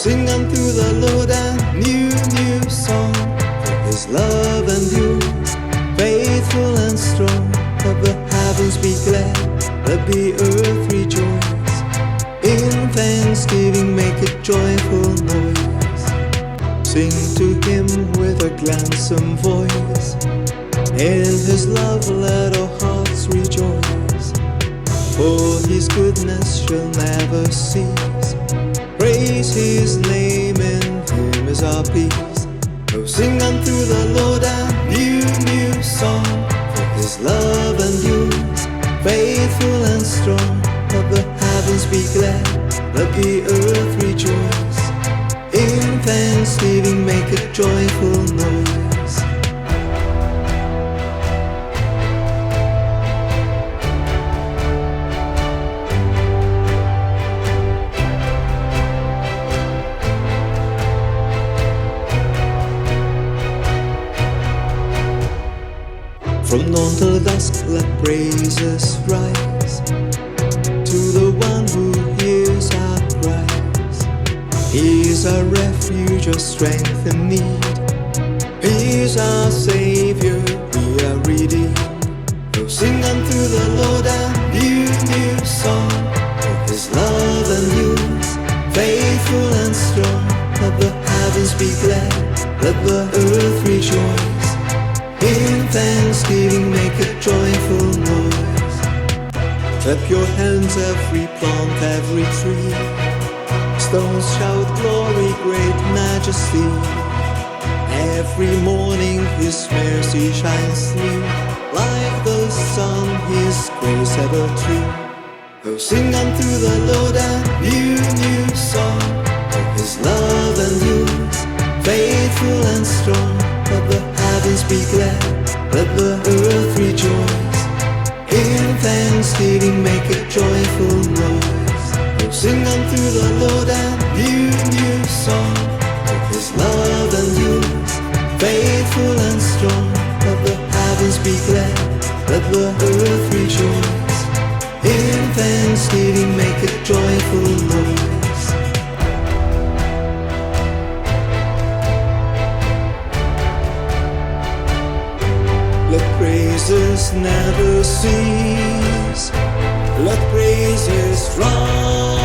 sing unto the Lord a new song. For his love endures, faithful and strong. Let the heavens be glad, let the earth rejoice. In thanksgiving make a joyful noise. Sing to him with a gladsome voice. In his love let our hearts rejoice. For his goodness shall never cease. Praise his name, in him is our peace. Oh, sing unto the Lord a new song. For his love endures, faithful and strong. Let the heavens be glad, let the earth rejoice. In thanksgiving make a joyful noise. From dawn till dusk let praises rise to the one who hears our cries. He is our refuge, our strength in need. He is our Savior, we are redeemed. Oh, sing unto the Lord a new song. For his love endures, faithful and strong. Let the heavens be glad, let the earth rejoice. In thanksgiving make a joyful noise. Clap your hands, every plant, every tree. Stones shout glory, great majesty. Every morning his mercy shines new. Like the sun, his grace ever true. Oh, sing unto the Lord a new song. For his love endures, faithful and strong. Let the heavens be glad, let the earth rejoice. In thanksgiving make a joyful noise. Oh, sing unto the Lord a new song. For his love endures, faithful and strong. Let the heavens be glad, let the earth rejoice. In thanksgiving make a joyful noise. Let praises never cease. Let praises rise.